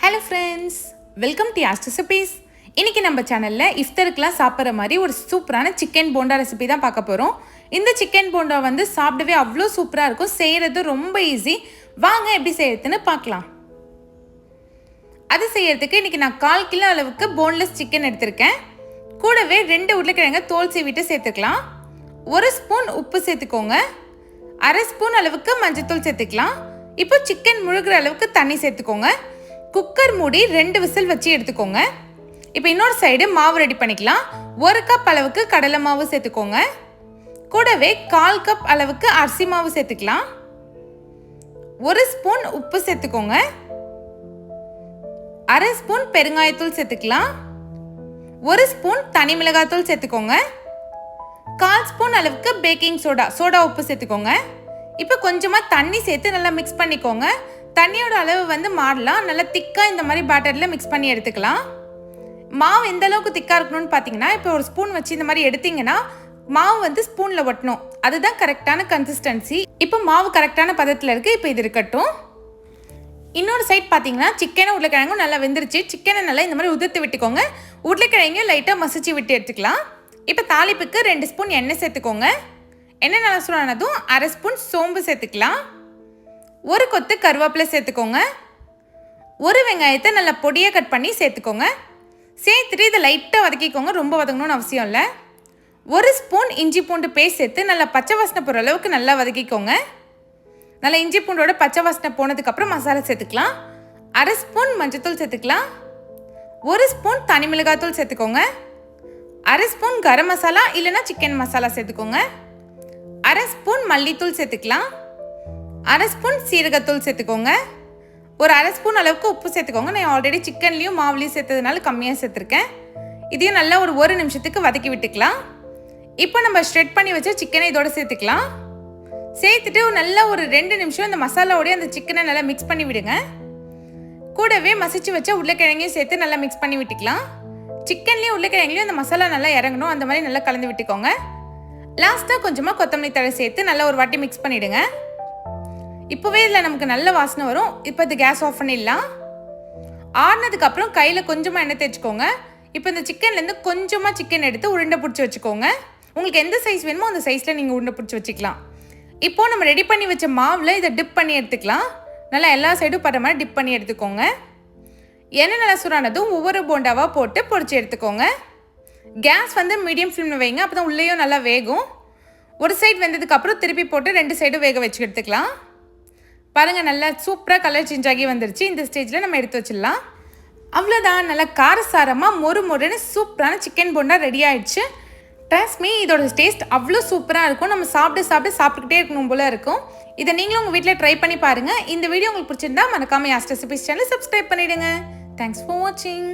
Hello friends, welcome to Yaas recipes. இன்றைக்கி நம்ம சேனலில் இஃப்தருக்குலாம் சாப்பிட்ற மாதிரி ஒரு சூப்பரான சிக்கன் போண்டா ரெசிபி தான் பார்க்க போகிறோம். இந்த சிக்கன் போண்டா வந்து சாப்பிடவே அவ்வளோ சூப்பராக இருக்கும், செய்கிறது ரொம்ப ஈஸி. வாங்க எப்படி செய்யறதுன்னு பார்க்கலாம். அது செய்யறதுக்கு இன்றைக்கி நான் 1/4 கிலோ அளவுக்கு போன்லெஸ் சிக்கன் எடுத்திருக்கேன். கூடவே 2 உருளைக்கிழங்கு தோல் சீவிட்டு சேர்த்துக்கலாம். 1 ஸ்பூன் உப்பு சேர்த்துக்கோங்க. 1/2 ஸ்பூன் அளவுக்கு மஞ்சத்தூள் சேர்த்துக்கலாம். இப்போ சிக்கன் முழுகிற அளவுக்கு தண்ணி சேர்த்துக்கோங்க. குக்கர் மூடி 2 விசில் வச்சு எடுத்துக்கோங்க. இப்போ இன்னொரு சைடு மாவு ரெடி பண்ணிக்கலாம். 1 கப் அளவுக்கு கடலை மாவு சேர்த்துக்கோங்க. கூடவே 1/4 கப் அளவுக்கு அரிசி மாவு சேர்த்துக்கலாம். 1 ஸ்பூன் உப்பு சேர்த்துக்கோங்க. 1/2 ஸ்பூன் பெருங்காயத்தூள் சேர்த்துக்கலாம். 1 ஸ்பூன் தனி மிளகாய்த்தூள் சேர்த்துக்கோங்க. 1/4 ஸ்பூன் அளவுக்கு பேக்கிங் சோடா உப்பு சேர்த்துக்கோங்க. இப்போ கொஞ்சமாக தண்ணி சேர்த்து நல்லா மிக்ஸ் பண்ணிக்கோங்க. தண்ணியோட அளவு வந்து மாறலாம். நல்லா திக்காக இந்த மாதிரி பேட்டரில் மிக்ஸ் பண்ணி எடுத்துக்கலாம். மாவு எந்த அளவுக்கு திக்காக இருக்கணும்னு பார்த்தீங்கன்னா, இப்போ ஒரு ஸ்பூன் வச்சு இந்த மாதிரி எடுத்திங்கன்னா மாவு வந்து ஸ்பூனில் ஒட்டணும். அதுதான் கரெக்டான கன்சிஸ்டன்சி. இப்போ மாவு கரெக்டான பதத்தில் இருக்குது. இப்போ இது இருக்கட்டும். இன்னொரு சைட் பார்த்தீங்கன்னா சிக்கனும் உருளைக்கிழங்கும் நல்லா வெந்துருச்சு. சிக்கனை நல்லா இந்த மாதிரி உதிர்த்து விட்டுக்கோங்க. உருளைக்கிழங்கையும் லைட்டாக மசிச்சு விட்டு எடுத்துக்கலாம். இப்போ தாளிப்புக்கு 2 ஸ்பூன் எண்ணெய் சேர்த்துக்கோங்க. எண்ணெய் நல்லா சூடானதும் 1/2 ஸ்பூன் சோம்பு சேர்த்துக்கலாம். 1 கொத்து கருவேப்பிலை சேர்த்துக்கோங்க. 1 வெங்காயத்தை நல்லா பொடியாக கட் பண்ணி சேர்த்துக்கோங்க. சேர்த்துட்டு இதை லைட்டாக வதக்கிக்கோங்க. ரொம்ப வதங்கணும்னு அவசியம் இல்லை. 1 ஸ்பூன் இஞ்சி பூண்டு பேஸ்ட் சேர்த்து நல்லா பச்சை வாசனை போகிற அளவுக்கு நல்லா வதக்கிக்கோங்க. நல்லா இஞ்சி பூண்டோட பச்சை வாசனை போனதுக்கப்புறம் மசாலா சேர்த்துக்கலாம். 1/2 ஸ்பூன் மஞ்சத்தூள் சேர்த்துக்கலாம். 1 ஸ்பூன் தனி மிளகாய்த்தூள் சேர்த்துக்கோங்க. 1/2 ஸ்பூன் கரம் மசாலா இல்லைன்னா சிக்கன் மசாலா சேர்த்துக்கோங்க. 1/2 ஸ்பூன் மல்லித்தூள் சேர்த்துக்கலாம். 1/2 ஸ்பூன் சீரகத்தூள் சேர்த்துக்கோங்க. ஒரு 1/2 ஸ்பூன் அளவுக்கு உப்பு சேர்த்துக்கோங்க. நான் ஆல்ரெடி சிக்கன்லேயும் மாவுலேயும் சேர்த்ததுனால கம்மியாக சேர்த்துருக்கேன். இதையும் நல்லா ஒரு 1 நிமிஷத்துக்கு வதக்கி விட்டுக்கலாம். இப்போ நம்ம ஸ்ட்ரெட் பண்ணி வச்ச சிக்கனை இதோட சேர்த்துக்கலாம். சேர்த்துட்டு நல்லா ஒரு 2 நிமிஷம் இந்த மசாலாவோடய அந்த சிக்கனை நல்லா மிக்ஸ் பண்ணி விடுங்க. கூடவே மசிச்சு வச்ச உருளைக்கிழங்கையும் சேர்த்து நல்லா மிக்ஸ் பண்ணி விட்டுக்கலாம். சிக்கன்லேயும் உருளைக்கிழங்குலையும் அந்த மசாலா நல்லா இறங்கணும். அந்த மாதிரி நல்லா கலந்து விட்டுக்கோங்க. லாஸ்ட்டாக கொஞ்சமாக கொத்தமல்லி தழை சேர்த்து நல்லா ஒரு வாட்டி மிக்ஸ் பண்ணிவிடுங்க. இப்போவே இதில் நமக்கு நல்ல வாசனை வரும். இப்போ இது கேஸ் ஆஃப் பண்ணிடலாம். ஆறுனதுக்கப்புறம் கையில் கொஞ்சமாக எண்ணெய் தேய்ச்சிக்கோங்க. இப்போ இந்த சிக்கன்லேருந்து கொஞ்சமாக சிக்கன் எடுத்து உருண்டை பிடிச்சி வச்சுக்கோங்க. உங்களுக்கு எந்த சைஸ் வேணுமோ அந்த சைஸில் நீங்கள் உருண்டை பிடிச்சி வச்சுக்கலாம். இப்போது நம்ம ரெடி பண்ணி வச்ச மாவில் இதை டிப் பண்ணி எடுத்துக்கலாம். நல்லா எல்லா சைடும் படுற மாதிரி டிப் பண்ணி எடுத்துக்கோங்க. எண்ணெய் நல்லா சூடானதும் ஒவ்வொரு போண்டாவாக போட்டு பொரிச்சு எடுத்துக்கோங்க. கேஸ் வந்து மீடியம் ஃப்ளேமில் வைங்க. அப்போ தான் உள்ளேயும் நல்லா வேகும். ஒரு சைடு வெந்ததுக்கப்புறம் திருப்பி போட்டு 2 சைடும் வேக வச்சு எடுத்துக்கலாம். பாருங்கள், நல்லா சூப்பராக கலர் சேஞ்ச் ஆகி வந்துருச்சு. இந்த ஸ்டேஜில் நம்ம எடுத்து வச்சிடலாம். அவ்வளோதான், நல்லா காரசாரமாக மொறுன்னு சூப்பரான சிக்கன் போண்டா ரெடி ஆகிடுச்சு. ட்ரஸ்ட் மீ, இதோட டேஸ்ட் அவ்வளோ சூப்பராக இருக்கும். நம்ம சாப்பிட்டுக்கிட்டே இருக்கணும் போல இருக்கும். இதை நீங்களும் உங்கள் வீட்டில் ட்ரை பண்ணி பாருங்கள். இந்த வீடியோ உங்களுக்கு பிடிச்சிருந்தா மறக்காமல் யாஸ் ரெசிபீஸ் சேனல் சப்ஸ்கிரைப் பண்ணிவிடுங்க. தேங்க்ஸ் ஃபார் வாட்சிங்.